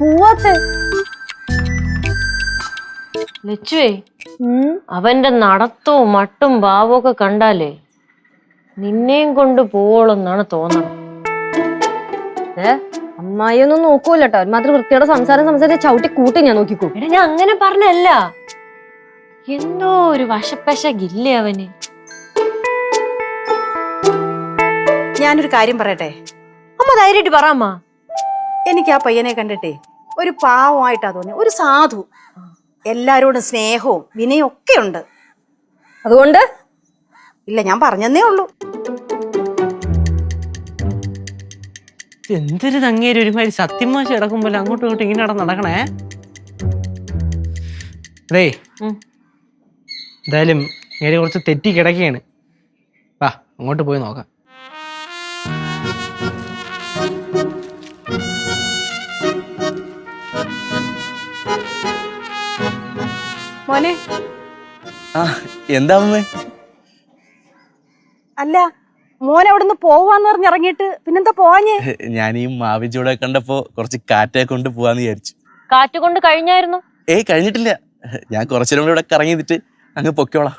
പോവാത്തെ? ലച്ചുവേ, അവന്റെ നടത്തവും മട്ടും ഭാവവും ഒക്കെ കണ്ടാലേ നിന്നെയും കൊണ്ട് പോവോളെന്നാണ് തോന്നണം. അമ്മായിയൊന്നും നോക്കൂലട്ടോ, ഒരുമാതിരി വൃത്തിയോടെ സംസാരിച്ച് ചവിട്ടി കൂട്ടി ഞാൻ നോക്കിക്കോ. എടാ, ഞാൻ അങ്ങനെ പറഞ്ഞല്ല, എന്തോ ഒരു വശപ്പശകില്ലേ അവന്. ഞാനൊരു കാര്യം പറയട്ടെ? അമ്മ ധൈര്യമായിട്ട് പറമ്മ. എനിക്ക് ആ പയ്യനെ കണ്ടിട്ടേ ഒരു പാവമായിട്ടാ തോന്നി, ഒരു സാധു. എല്ലാരോടും സ്നേഹവും വിനയും ഒക്കെ ഉണ്ട്. അതുകൊണ്ട് ഇല്ല, ഞാൻ പറഞ്ഞതേ ഉള്ളൂ. എന്തൊരു തങ്ങേര് ഒരുമാതിരി സത്യമാശ കിടക്കുമ്പോൾ അങ്ങോട്ടും ഇങ്ങോട്ടും ഇങ്ങനെ നടക്കണേ. അതേ, എന്തായാലും നേരെ കുറച്ച് തെറ്റി കിടക്കുകയാണ്. വാ, അങ്ങോട്ട് പോയി നോക്കാം. മോനെ. എന്താ അമ്മേ? അല്ല, മോനെ അവിടുന്ന് പോവാന്ന് പറഞ്ഞിറങ്ങിയിട്ട് പിന്നെന്താ പോവാഞ്ഞേ? ഞാൻ ഈ മാവിച്ചൂടെ കണ്ടപ്പോ കുറച്ച് കാറ്റൊക്കെ കൊണ്ട് പോവാന്ന് വിചാരിച്ചു. കാറ്റ് കൊണ്ട് കഴിഞ്ഞായിരുന്നു? ഏയ്, കഴിഞ്ഞിട്ടില്ല. ഞാൻ കുറച്ചേരം കൂടെ ഇവിടെ കറങ്ങിയിട്ട് അങ്ങ് പൊക്കോളാം.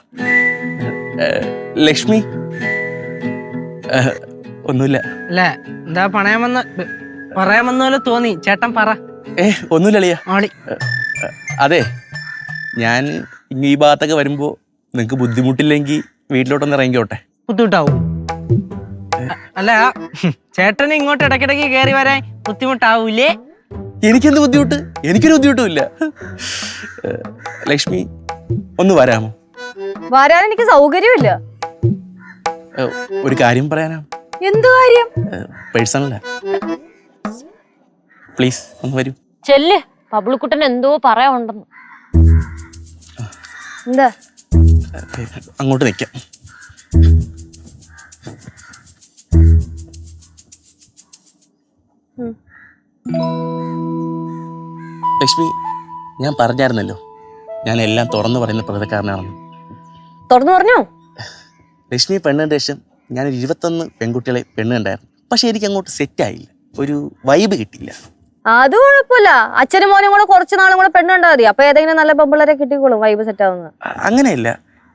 ലക്ഷ്മി, ഒന്നുമില്ല. അല്ല, എന്താ പറയാമെന്ന പോലെ തോന്നി. ചേട്ടൻ പറ. ഒന്നുമില്ല അളിയ. ആളി, അതെ, ഞാൻ ഈ ഭാഗത്തൊക്കെ വരുമ്പോ നിങ്ങക്ക് ബുദ്ധിമുട്ടില്ലെങ്കിൽ വീട്ടിലോട്ടൊന്ന് ഇറങ്ങിക്കോട്ടെ. ബുദ്ധിമുട്ടാവും? അല്ല, ചേട്ടന് ഇങ്ങോട്ട് ഇടയ്ക്കിടയ്ക്ക് കയറി വരാൻ ബുദ്ധിമുട്ടാവൂലേ? എനിക്കെന്ത് ബുദ്ധിമുട്ട്? എനിക്കൊരു ബുദ്ധിമുട്ടും ഇല്ല. ലക്ഷ്മി, ഒന്ന് വരാമോ? വരാൻ എനിക്ക് സൗകര്യമില്ല. ഒരു കാര്യം പറയാനാ. എന്ത് കാര്യം? പേഴ്സണലാ. പ്ലീസ് ഒന്ന് വരൂ. ചെല്ല്, പബ്ലിക്കുട്ടൻ എന്തോ പറയാനുണ്ടെന്ന്. എന്താ? അങ്ങോട്ട് നിൽക്കാം. ലക്ഷ്മി, ഞാൻ പറഞ്ഞായിരുന്നല്ലോ ഞാൻ എല്ലാം തുറന്നു പറയുന്ന പ്രകൃതക്കാരനാണെന്ന്. തുറന്നു പറഞ്ഞോ? ലക്ഷ്മി പെണ്ണിൻ്റെ ശേഷം ഞാൻ 21 പെൺകുട്ടികളെ പെണ്ണ് കണ്ടായിരുന്നു. പക്ഷെ എനിക്ക് അങ്ങോട്ട് സെറ്റായില്ല, ഒരു വൈബ് കിട്ടിയില്ല. അത് കുഴപ്പമില്ല, അച്ഛനും മോനും കൂടെ കുറച്ച് നാളും കൂടെ പെണ്ണ് കണ്ടാൽ മതി. അപ്പൊ ഏതെങ്കിലും നല്ല പെമ്പിള്ളേരെ കിട്ടിക്കോളും, വൈബ് സെറ്റ് ആവുന്നത്. അങ്ങനെയല്ല,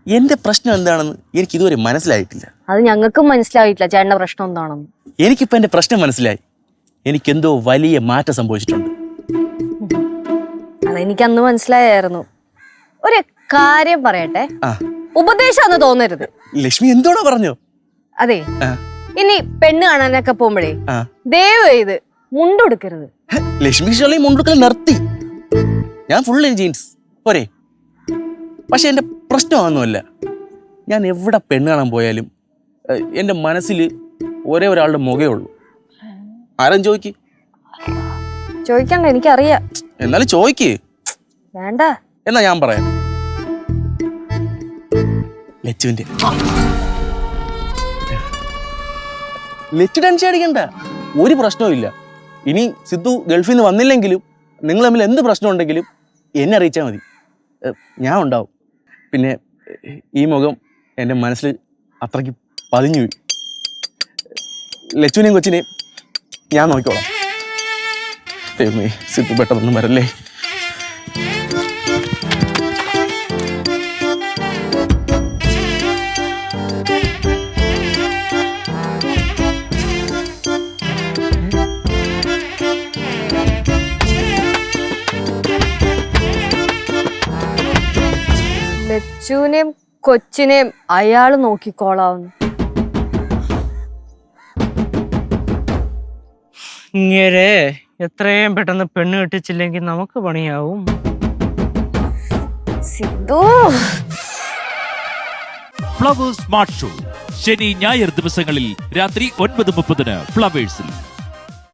എന്റെ പ്രശ്നം എന്താണെന്ന് എനിക്ക് ഇതുവരെ മനസ്സിലായിട്ടില്ല. അത് ഞങ്ങൾക്കും മനസ്സിലായിട്ടില്ല ചേട്ടന്റെ പ്രശ്നം എന്താണെന്ന്. എനിക്കിപ്പോ എന്റെ പ്രശ്നം മനസ്സിലായി. എനിക്കെന്തോ വലിയ മാറ്റം സംഭവിച്ചിട്ടുണ്ട്. അതെനിക്ക് അന്ന് മനസ്സിലായായിരുന്നു. ഒരു കാര്യം പറയട്ടെ, ഉപദേശം തോന്നരുത്. ലക്ഷ്മി എന്തോടാ പറഞ്ഞോ? അതെ, ഇനി പെണ്ണ് കാണാനൊക്കെ പോകുമ്പോഴേ ദയവ് ചെയ്ത് മുണ്ടെടുക്കരുത്. ലക്ഷ്മി ഷോളി മുണ്ടെടുക്കൽ നിർത്തി. ഞാൻ ഫുള്ള് ജീൻസ് പോരെ. പക്ഷെ എന്റെ പ്രശ്നമൊന്നുമല്ല. ഞാൻ എവിടെ പെണ്ണ് കാണാൻ പോയാലും എന്റെ മനസ്സിൽ ഒരേ ഒരാളുടെ മുഖേ ഉള്ളൂ. ആരും ചോദിക്കണ്ട, എനിക്കറിയാം. എന്നാലും ചോദിക്ക്. വേണ്ട. എന്നാ ഞാൻ പറയാം. ലച്ചുവിന്റെ. ലച്ചു ടെൻഷൻ അടിക്കണ്ട, ഒരു പ്രശ്നവും ഇല്ല. ഇനി സിദ്ധു ഗൾഫിൽ നിന്ന് വന്നില്ലെങ്കിലും നിങ്ങൾ തമ്മിൽ എന്ത് പ്രശ്നം ഉണ്ടെങ്കിലും എന്നെ അറിയിച്ചാൽ മതി, ഞാൻ ഉണ്ടാവും. പിന്നെ ഈ മുഖം എൻ്റെ മനസ്സിൽ അത്രയ്ക്ക് പതിഞ്ഞുപോയി. ലച്ചുവിനെയും കൊച്ചിനെയും ഞാൻ നോക്കിക്കോളാം. സിദ്ധു പെട്ടെന്നൊന്നും വരല്ലേ. ലച്ചുവിനെയും കൊച്ചിനെയും അയാള് നോക്കിക്കോളാവുന്നു. ഇങ്ങനെ എത്രയും പെട്ടെന്ന് പെണ്ണ് കെട്ടിച്ചില്ലെങ്കിൽ നമുക്ക് പണിയാവും. സിദ്ധു. ഫ്ലവേഴ്സ് സ്മാർട്ട് ഷോ ശനി ഞായർ ദിവസങ്ങളിൽ രാത്രി 9:30 ഫ്ലവേഴ്സിൽ.